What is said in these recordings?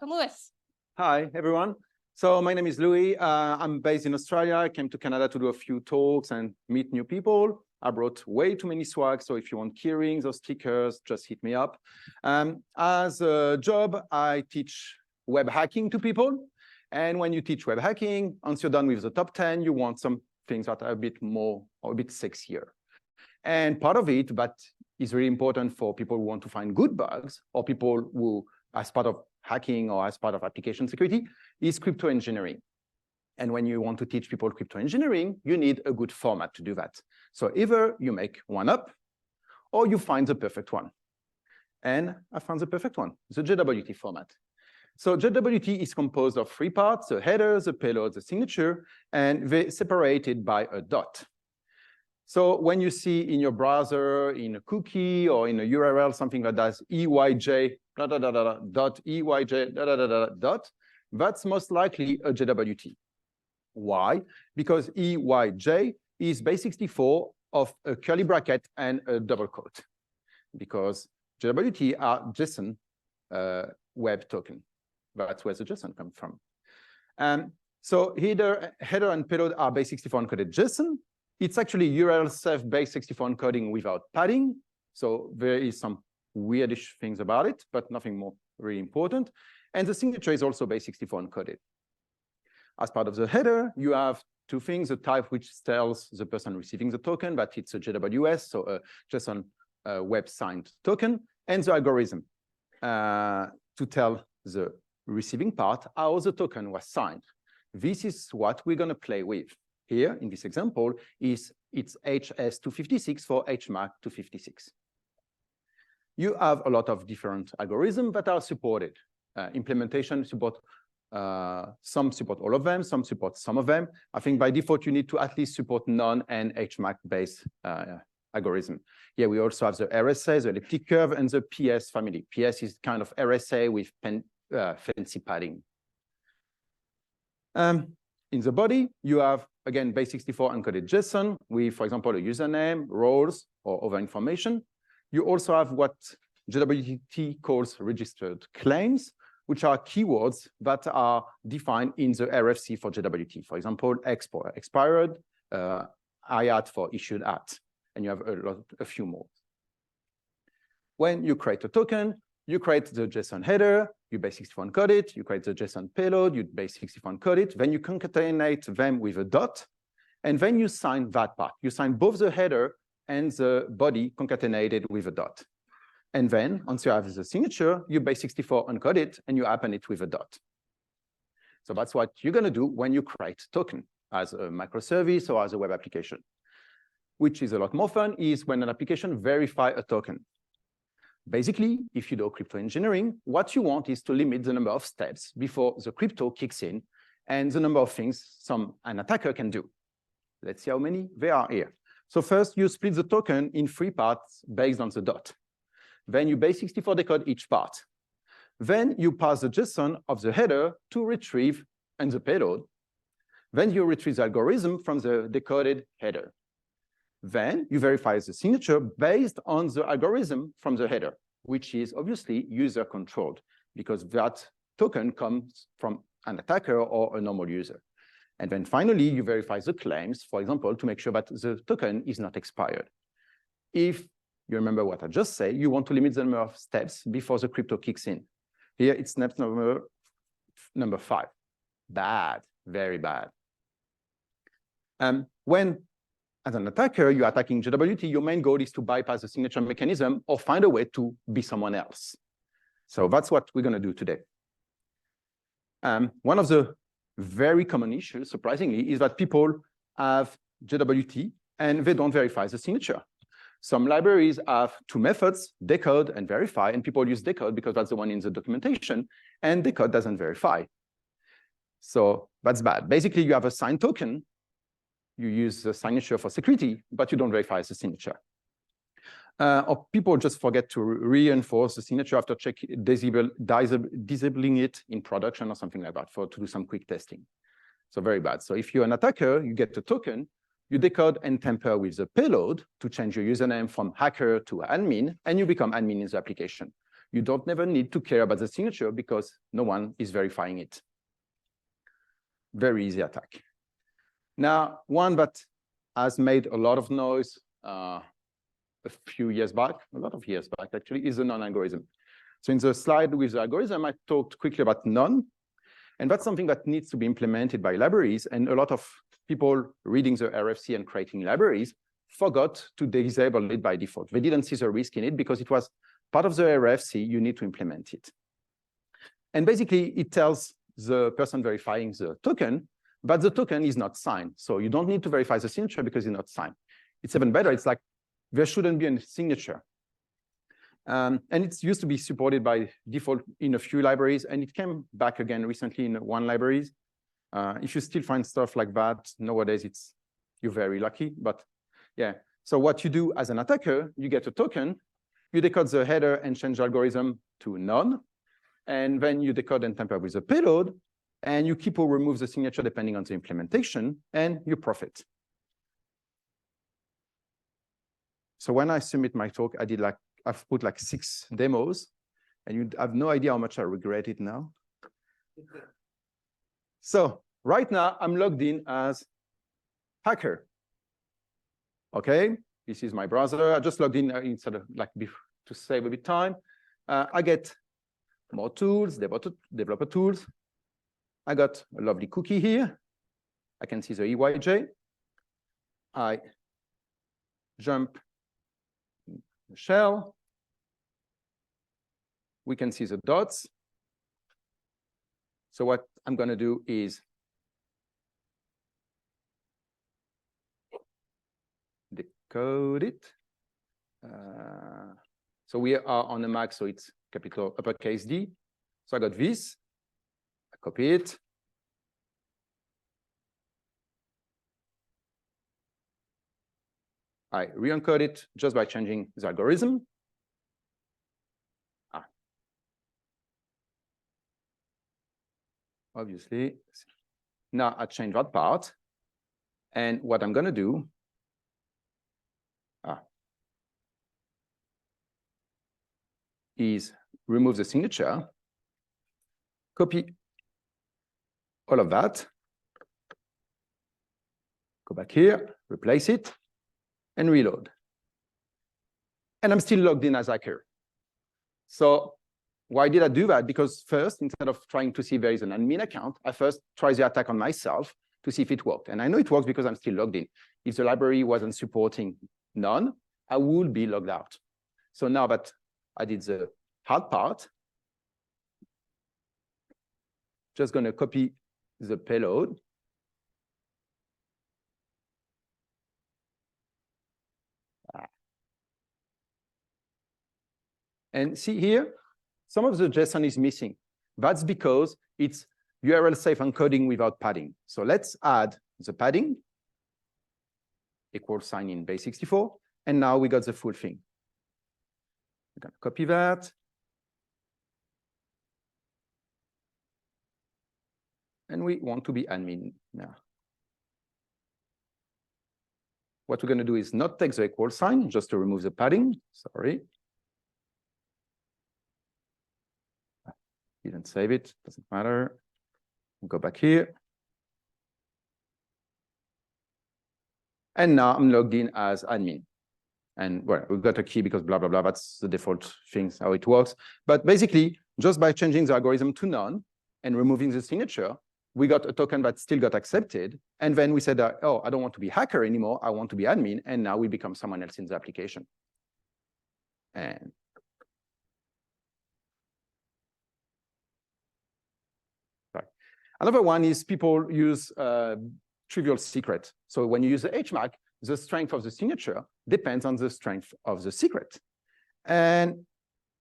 ¿Cómo ves? Hi, everyone. So my name is Louis. I'm based in Australia. I came to Canada to do a few talks and meet new people. I brought way too many swag, so if you want keyrings or stickers, just hit me up. As a job, I teach web hacking to people. And when you teach web hacking, once you're done with the top 10, you want some things that are a bit more or a bit sexier. And part of it, but is really important for people who want to find good bugs or people who, as part of hacking or as part of application security, is crypto engineering. And when you want to teach people crypto engineering, you need a good format to do that. So either you make one up or you find the perfect one. And I found the perfect one, the JWT format. So JWT is composed of three parts: the header, the payload, the signature, and they're separated by a dot. So when you see in your browser, in a cookie or in a URL, something that does EYJ, dot EYJ, dot, that's most likely a JWT. Why? Because EYJ is base 64 of a curly bracket and a double quote, because JWT are JSON Web Token. That's where the JSON comes from. So header and payload are base 64 encoded JSON. It's actually URL self base 64 encoding without padding. So there is some weirdish things about it, but nothing more really important. And the signature is also base 64 encoded. As part of the header, you have two things: a type which tells the person receiving the token that it's a JWS, so a JSON web signed token, and the algorithm to tell the receiving part how the token was signed. This is what we're going to play with. Here, in this example, it's HS256 for hmac 256. You have a lot of different algorithms that are supported. Implementation support, some support all of them, some support some of them. I think by default, you need to at least support none and hmac-based algorithm. Here, we also have the RSA, the elliptic curve, and the PS family. PS is kind of RSA with fancy padding. In the body, you have, again, base 64 encoded JSON with, for example, a username, roles, or other information. You also have what JWT calls registered claims, which are keywords that are defined in the RFC for JWT. For example, expired, IAT for issued at, and you have a few more. When you create a token, you create the JSON header, you base 64 encode it, you create the JSON payload, you base 64 encode it, then you concatenate them with a dot, and then you sign that part. You sign both the header and the body concatenated with a dot. And then, once you have the signature, you base 64 encode it, and you append it with a dot. So that's what you're going to do when you create a token as a microservice or as a web application. Which is a lot more fun is when an application verifies a token. Basically, if you do crypto engineering, what you want is to limit the number of steps before the crypto kicks in and the number of things an attacker can do. Let's see how many there are here. So first, you split the token in three parts based on the dot. Then you base 64 decode each part. Then you pass the JSON of the header to retrieve and the payload. Then you retrieve the algorithm from the decoded header. Then you verify the signature based on the algorithm from the header, which is obviously user controlled because that token comes from an attacker or a normal user. And then finally, you verify the claims, for example, to make sure that the token is not expired. If you remember what I just said, you want to limit the number of steps before the crypto kicks in. Here, it's step number 5. Bad, very bad. When as an attacker, you're attacking JWT, your main goal is to bypass the signature mechanism or find a way to be someone else. So that's what we're going to do today. One of the very common issues, surprisingly, is that people have JWT and they don't verify the signature. Some libraries have two methods, decode and verify, and people use decode because that's the one in the documentation, and decode doesn't verify. So that's bad. Basically, you have a signed token. You use the signature for security, but you don't verify the signature. Or people just forget to reinforce the signature after disabling it in production or something like that to do some quick testing. So very bad. So if you're an attacker, you get a token, you decode and tamper with the payload to change your username from hacker to admin, and you become admin in the application. you don't never need to care about the signature because no one is verifying it. Very easy attack. Now, one that has made a lot of noise a few years back, a lot of years back actually, is the none algorithm. So in the slide with the algorithm, I talked quickly about none. And that's something that needs to be implemented by libraries. And a lot of people reading the RFC and creating libraries forgot to disable it by default. They didn't see the risk in it because it was part of the RFC, you need to implement it. And basically, it tells the person verifying the token, but the token is not signed. So you don't need to verify the signature because it's not signed. It's even better. It's like there shouldn't be a signature. And it used to be supported by default in a few libraries, and it came back again recently in one libraries. If you still find stuff like that nowadays, you're very lucky. But yeah, so what you do as an attacker, you get a token, you decode the header and change the algorithm to none, and then you decode and tamper with the payload, and you keep or remove the signature depending on the implementation, and you profit. So when I submit my talk, I've put like 6 demos, and you have no idea how much I regret it now. So right now, I'm logged in as hacker. Okay, this is my browser. I just logged in instead of to save a bit time. I get more tools, developer tools. I got a lovely cookie here. I can see the EYJ. I jump the shell. We can see the dots. So what I'm going to do is decode it. So we are on a Mac, so it's capital uppercase D. So I got this. I copy it. I re-encode it just by changing the algorithm. Obviously. Now I change that part. And what I'm going to do is remove the signature, copy all of that, go back here, replace it, and reload. And I'm still logged in as hacker. So why did I do that? Because first, instead of trying to see if there is an admin account, I first try the attack on myself to see if it worked. And I know it works because I'm still logged in. If the library wasn't supporting none, I would be logged out. So now that I did the hard part, just going to copy the payload. And see here, some of the JSON is missing. That's because it's URL safe encoding without padding. So let's add the padding, equal sign in base64, and now we got the full thing. We're going to copy that. And we want to be admin now. What we're going to do is not take the equal sign, just to remove the padding. Sorry. Didn't save it, doesn't matter. Go back here. And now I'm logged in as admin. And well, we've got a key because blah, blah, blah. That's the default things, how it works. But basically, just by changing the algorithm to none and removing the signature, we got a token that still got accepted. And then we said, oh, I don't want to be hacker anymore. I want to be admin. And now we become someone else in the application. And another one is people use trivial secret. So when you use the hmac, the strength of the signature depends on the strength of the secret. And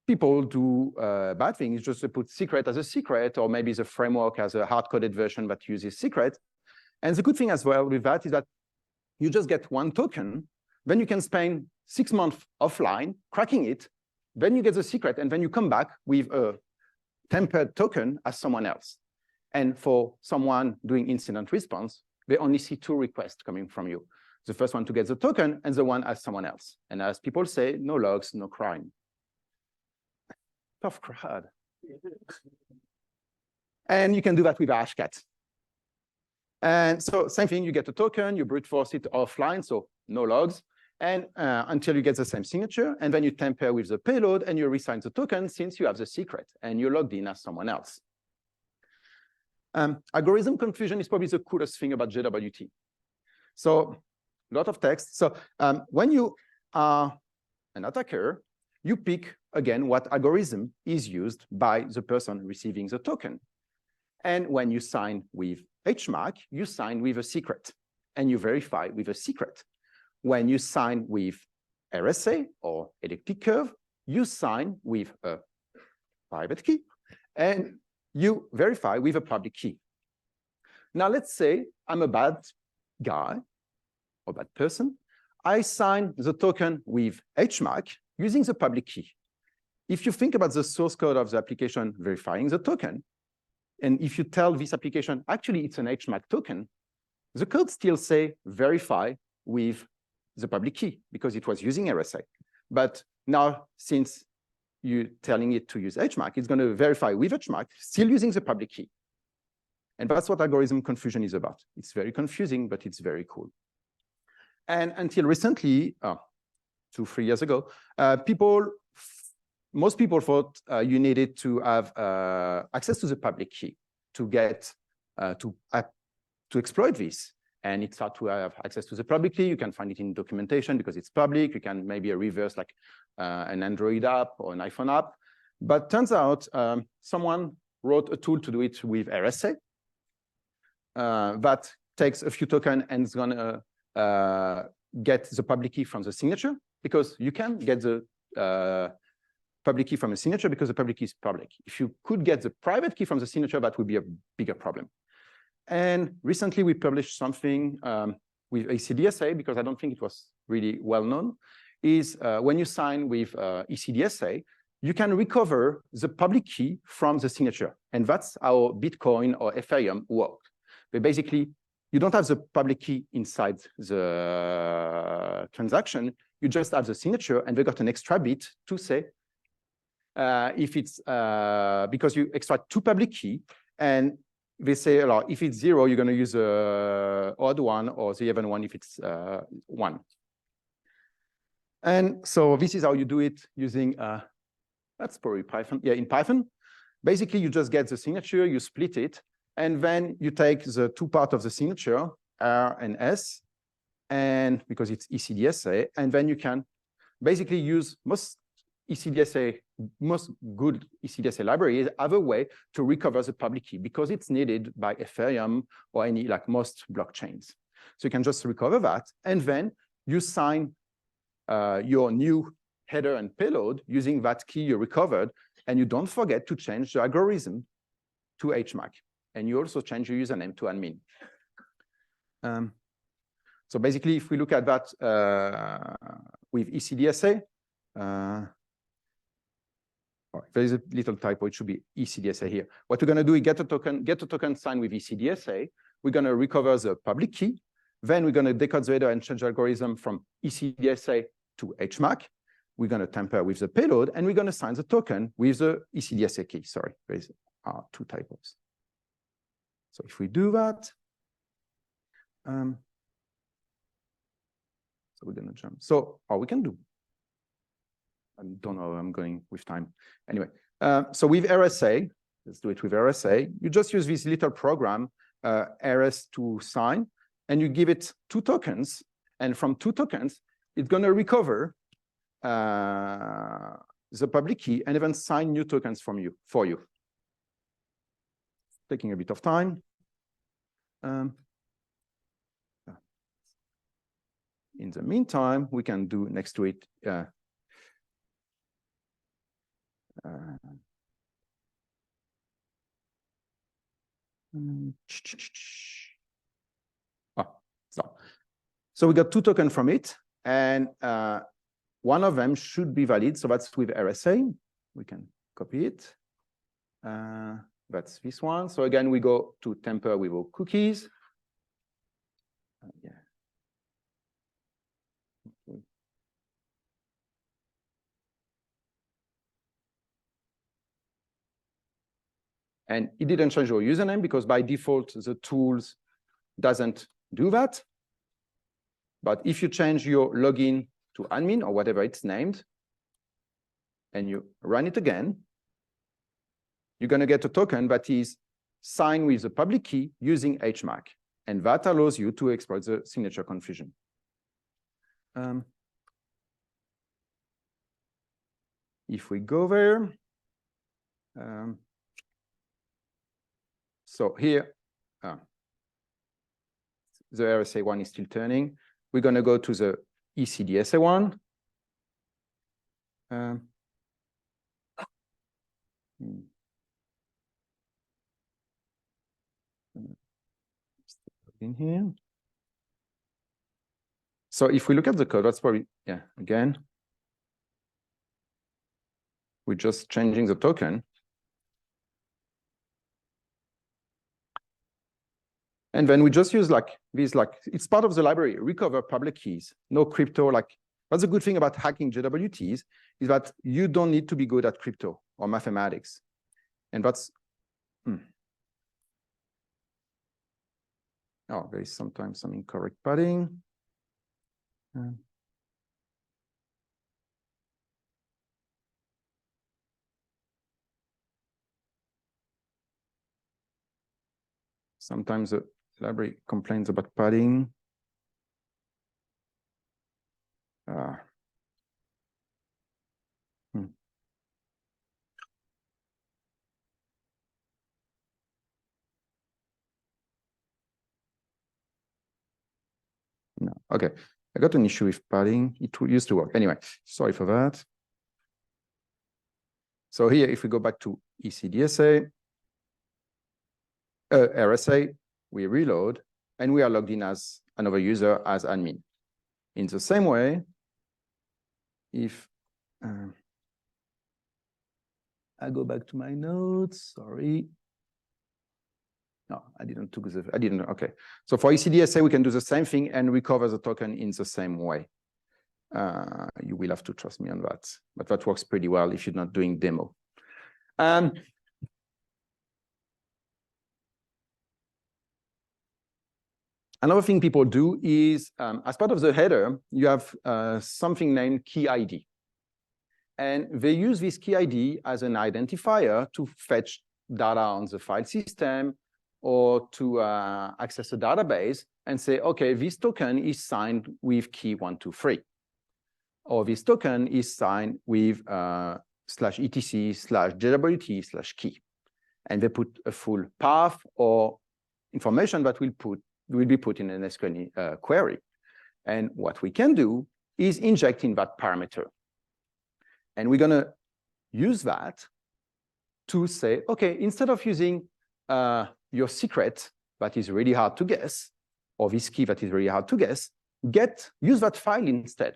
people do bad things, just to put secret as a secret, or maybe the framework as a hard-coded version that uses secret. And the good thing as well with that is that you just get one token, then you can spend 6 months offline cracking it, then you get the secret, and then you come back with a tempered token as someone else. And for someone doing incident response, they only see 2 requests coming from you. The first one to get the token, and the one as someone else. And as people say, no logs, no crime. Tough crowd. And you can do that with Hashcat. And so same thing, you get a token, you brute force it offline, so no logs, and until you get the same signature, and then you tamper with the payload and you reassign the token since you have the secret and you're logged in as someone else. Algorithm confusion is probably the coolest thing about JWT. So a lot of text. So when you are an attacker, you pick, again, what algorithm is used by the person receiving the token. And when you sign with hmac, you sign with a secret, and you verify with a secret. When you sign with RSA or elliptic curve, you sign with a private key, and you verify with a public key. Now, let's say I'm a bad guy or bad person. I sign the token with hmac using the public key. If you think about the source code of the application verifying the token, and if you tell this application, actually, it's an hmac token, the code still say verify with the public key because it was using RSA. But now, since you're telling it to use hmac, it's going to verify with hmac, still using the public key. And that's what algorithm confusion is about. It's very confusing, but it's very cool. And until recently, 2-3 years ago, most people thought you needed to have access to the public key to get to exploit this. And it's hard to have access to the public key. You can find it in documentation because it's public. You can maybe reverse like an Android app or an iPhone app. But turns out someone wrote a tool to do it with RSA that takes a few tokens and is going to get the public key from the signature, because you can get the public key from a signature because the public key is public. If you could get the private key from the signature, that would be a bigger problem. And recently we published something with ECDSA, because I don't think it was really well known, is when you sign with ECDSA, you can recover the public key from the signature. And that's how Bitcoin or Ethereum work. But basically, you don't have the public key inside the transaction. You just have the signature, and they got an extra bit to say if it's because you extract 2 public key, and they say, if it's 0, you're going to use a odd one, or the even one if it's 1. And so this is how you do it using, that's probably Python. Yeah, in Python, basically you just get the signature, you split it, and then you take the 2 parts of the signature, R and S, and because it's ECDSA, and then you can basically use most good ECDSA libraries have a way to recover the public key because it's needed by Ethereum or any, like most blockchains. So you can just recover that, and then you sign your new header and payload using that key you recovered, and you don't forget to change the algorithm to hmac, and you also change your username to admin. So basically, if we look at that with ECDSA, there is a little typo. It should be ECDSA here. What we're going to do is get a token signed with ECDSA. We're going to recover the public key. Then we're going to decode the header and change the algorithm from ECDSA to hmac. We're going to tamper with the payload, and we're going to sign the token with the ECDSA key. Sorry, there are 2 typos. So if we do that, so we're going to jump. So we can do. I don't know where I'm going with time. Anyway, so with RSA, let's do it with RSA. You just use this little program, RS to sign, and you give it 2 tokens. And from 2 tokens, it's going to recover the public key and even sign new tokens for you. Taking a bit of time. In the meantime, we can do next to it. So we got 2 tokens from it, and one of them should be valid. So that's with RSA. We can copy it. That's this one. So again, we go to tamper with our cookies. Yeah. And it didn't change your username because by default, the tools doesn't do that. But if you change your login to admin or whatever it's named, and you run it again, you're going to get a token that is signed with a public key using hmac. And that allows you to exploit the signature confusion. If we go there, so here, the RSA one is still turning. We're going to go to the ECDSA one. In here. So if we look at the code, that's probably, yeah, again, we're just changing the token. And then we just use like this, like it's part of the library, recover public keys, no crypto. Like that's a good thing about hacking JWTs is that you don't need to be good at crypto or mathematics. And that's, oh, there is sometimes some incorrect padding. Sometimes the library complains about padding. No, okay. I got an issue with padding. It used to work. Anyway, sorry for that. So here, if we go back to ECDSA, RSA, we reload, and we are logged in as another user as admin. In the same way, if I go back to my notes, sorry. No, I didn't took the, I didn't, okay. So for ECDSA, we can do the same thing and recover the token in the same way. You will have to trust me on that, but that works pretty well if you're not doing demo. Another thing people do is, as part of the header, you have something named key ID. And they use this key ID as an identifier to fetch data on the file system or to access a database and say, okay, this token is signed with key 123. Or this token is signed with /etc/JWT/key. And they put a full path or information that will be put in an SQL query. And what we can do is inject in that parameter. And we're going to use that to say, okay, instead of using your secret that is really hard to guess, or this key that is really hard to guess, use that file instead,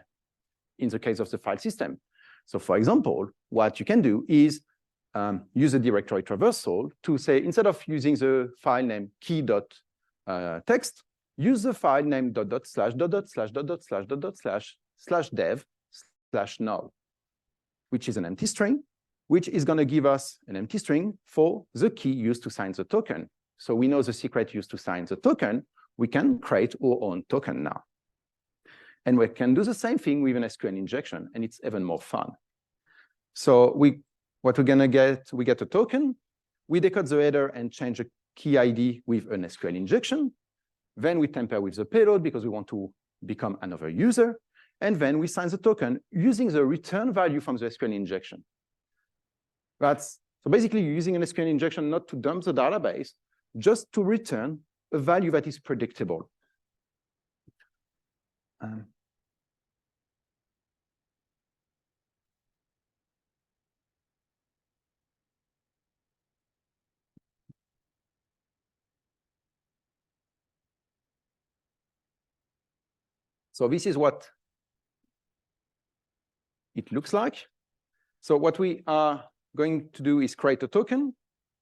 in the case of the file system. So for example, what you can do is use a directory traversal to say, instead of using the file name key.txt, use the file name ///////////////////////////////////////////////////////////////////////////////////////////////////////////////////////////// which is an empty string, which is going to give us an empty string for the key used to sign the token. So we know the secret used to sign the token. We can create our own token now. And we can do the same thing with an SQL injection, and it's even more fun. So what we're going to get, we get a token. We decode the header and change a key ID with an SQL injection. Then we tamper with the payload because we want to become another user. And then we sign the token using the return value from the SQL injection. So basically, you're using an SQL injection not to dump the database, just to return a value that is predictable. So this is what it looks like. So what we are going to do is create a token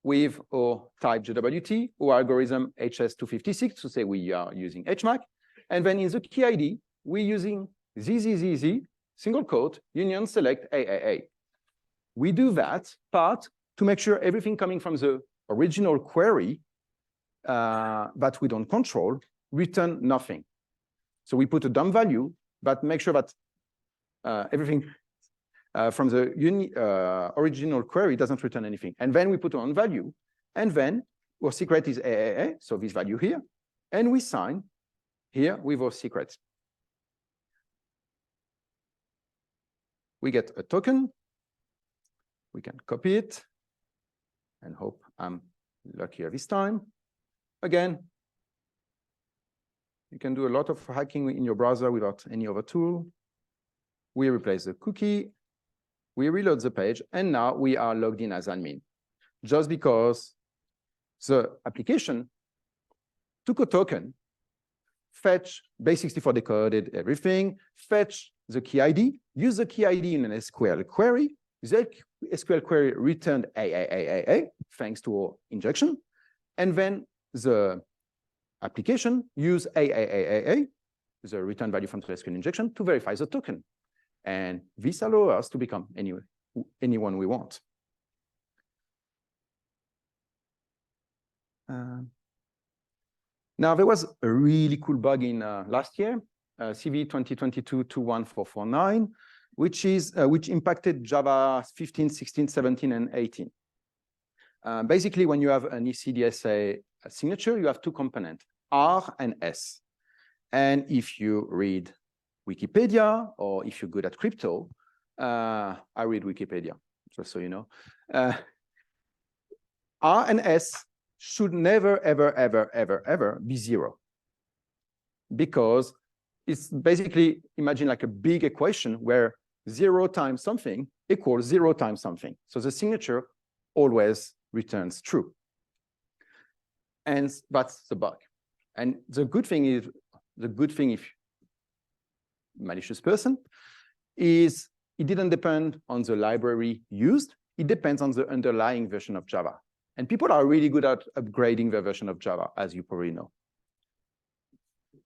with our type JWT or algorithm HS256 to say we are using hmac. And then in the key ID, we're using ZZZZ, single quote, union select AAA. We do that part to make sure everything coming from the original query that we don't control return nothing. So we put a dump value, but make sure that everything from the original query doesn't return anything. And then we put on value, and then our secret is AAA, so this value here, and we sign here with our secret. We get a token. We can copy it and hope I'm luckier this time. Again, you can do a lot of hacking in your browser without any other tool. We replace the cookie, we reload the page, and now we are logged in as admin. Just because the application took a token, fetch, base64 decoded everything, fetch the key ID, use the key ID in an SQL query, the SQL query returned AAAAA, thanks to our injection, and then the application use AAAAA, the return value from the SQL injection, to verify the token. And this allows us to become anyone we want. Now, there was a really cool bug in last year, CV 2022-21449, which impacted Java 15, 16, 17, and 18. Basically, when you have an ECDSA signature, you have two components, R and S. And if you read Wikipedia, or if you're good at crypto, I read Wikipedia, just so you know. R and S should never, ever, ever, ever, ever be 0. Because it's basically, imagine like a big equation where 0 times something equals 0 times something. So the signature always returns true. And that's the bug. And the good thing is, if malicious person, is it didn't depend on the library used, it depends on the underlying version of Java. And people are really good at upgrading their version of Java, as you probably know.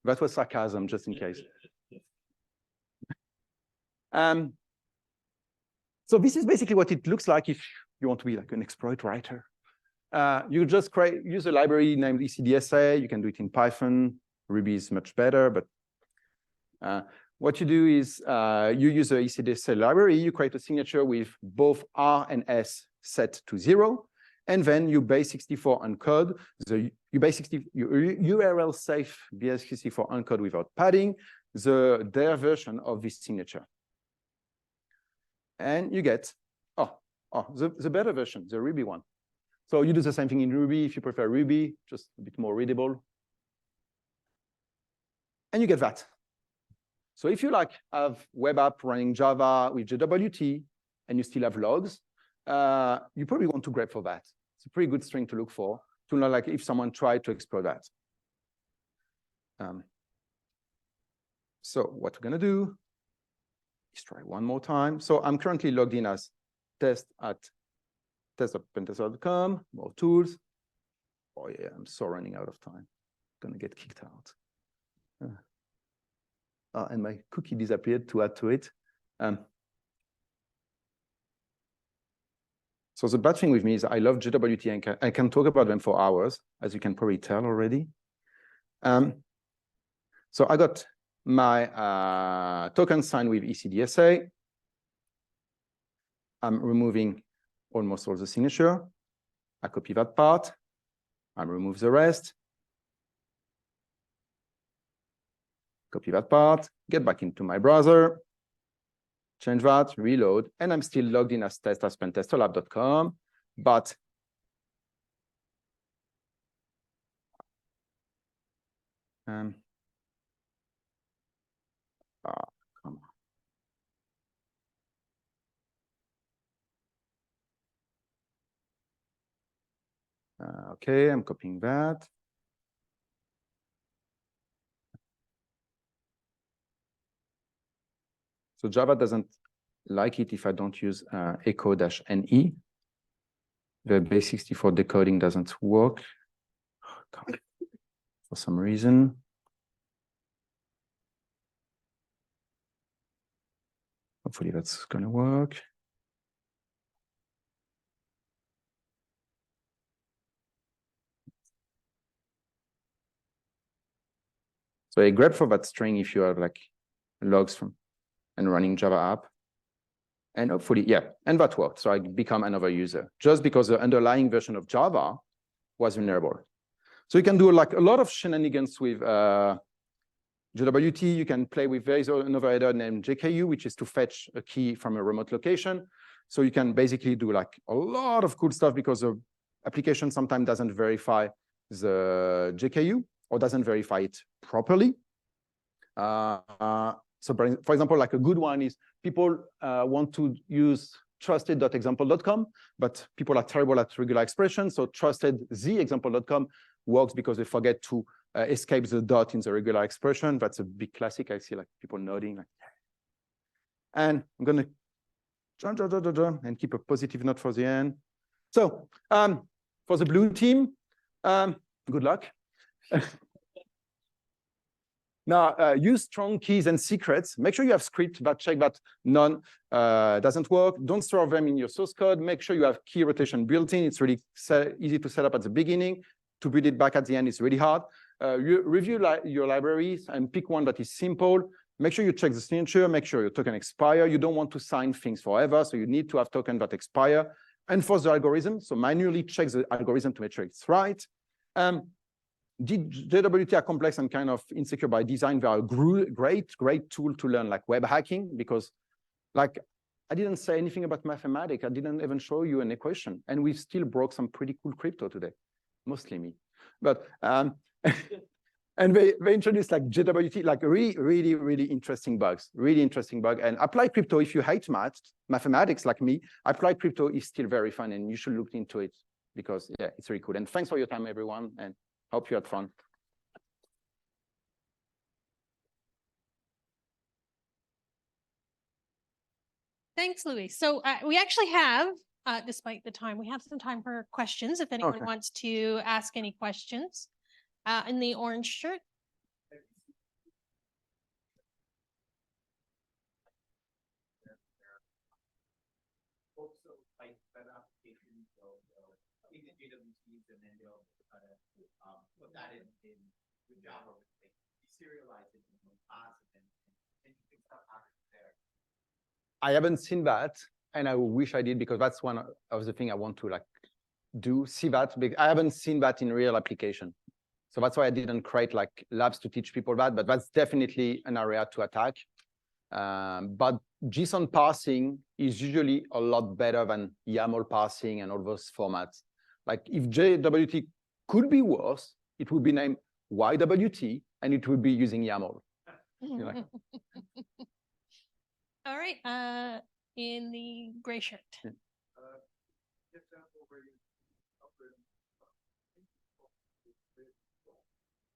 That was sarcasm, just in case. So this is basically what it looks like if you want to be like an exploit writer. You just use a library named ECDSA. You can do it in Python. Ruby is much better, but what you do is you use the ECDSA library. You create a signature with both R and S set to 0, and then you base64 encode you URL safe base64 encode without padding their version of this signature, and you get the better version, the Ruby one. So you do the same thing in Ruby if you prefer Ruby, just a bit more readable, and you get that. So if you have web app running Java with JWT and you still have logs, you probably want to grep for that. It's a pretty good string to look for, to know if someone tried to exploit that. So what we're going to do is try one more time. So I'm currently logged in as test@pentester.com, more tools. Oh yeah, I'm so running out of time. I'm going to get kicked out. And my cookie disappeared to add to it. So the bad thing with me is I love JWT and I can talk about them for hours, as you can probably tell already. So I got my token signed with ECDSA. I'm removing almost all the signature. I copy that part. I remove the rest. Copy that part, get back into my browser, change that, reload, and I'm still logged in as test@pentesterlab.com, but come on. Okay, I'm copying that. So Java doesn't like it if I don't use echo-ne. The base64 decoding doesn't work for some reason. Hopefully that's going to work. So a grep for that string if you have like logs from and running Java app. And hopefully, yeah, and that worked. So I become another user just because the underlying version of Java was vulnerable. So you can do like a lot of shenanigans with JWT. You can play with, there is another header named JKU, which is to fetch a key from a remote location. So you can basically do like a lot of cool stuff because the application sometimes doesn't verify the JKU or doesn't verify it properly. So for example, like a good one is people want to use trusted.example.com, but people are terrible at regular expression. So trusted.example.com works because they forget to escape the dot in the regular expression. That's a big classic. I see like people nodding. Like, and I'm going to and keep a positive note for the end. So for the blue team, good luck. Now, use strong keys and secrets. Make sure you have script that check that none doesn't work. Don't store them in your source code. Make sure you have key rotation built in. It's really easy to set up at the beginning. To build it back at the end is really hard. Review your libraries and pick one that is simple. Make sure you check the signature. Make sure your token expire. You don't want to sign things forever, so you need to have tokens that expire. Enforce the algorithm, so manually check the algorithm to make sure it's right. JWT are complex and kind of insecure by design. They are a great tool to learn like web hacking because like I didn't say anything about mathematics. I didn't even show you an equation. And we still broke some pretty cool crypto today, mostly me. But and they introduced like JWT, like really interesting bugs, And apply crypto if you hate mathematics like me. Apply crypto is still very fun and you should look into it because yeah, it's really cool. And thanks for your time, everyone. And hope you had fun. Thanks, Louis. So we actually have, despite the time, we have some time for questions if anyone wants to ask any questions. In the orange shirt. Put that in Java, like deserialize it in class, and then stuff happens there. I haven't seen that, and I wish I did because that's one of the things I want to like do. See that? Because I haven't seen that in real application, so that's why I didn't create like labs to teach people that. But that's definitely an area to attack. But JSON parsing is usually a lot better than YAML parsing and all those formats. Like if JWT could be worse, it would be named YWT, and it would be using YAML. All right, in the gray shirt. Yeah.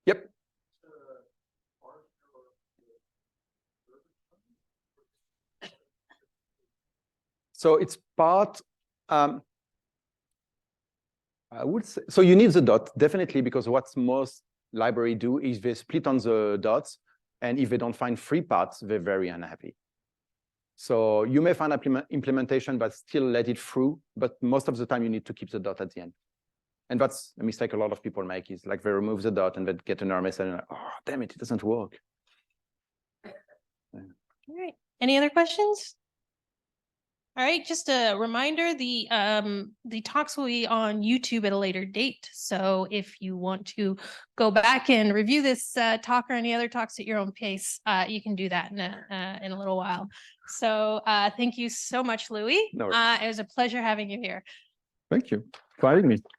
Yep. So it's part. I would say, so you need the dot, definitely, because what most library do is they split on the dots, and if they don't find free parts, they're very unhappy. So you may find implementation but still let it through, but most of the time you need to keep the dot at the end. And that's a mistake a lot of people make, is like they remove the dot and they get an error message and like, oh, damn it, it doesn't work. All right, any other questions? All right, just a reminder, the talks will be on YouTube at a later date. So if you want to go back and review this talk or any other talks at your own pace, you can do that in a little while. So thank you so much, Louis. No worries. It was a pleasure having you here. Thank you for having me.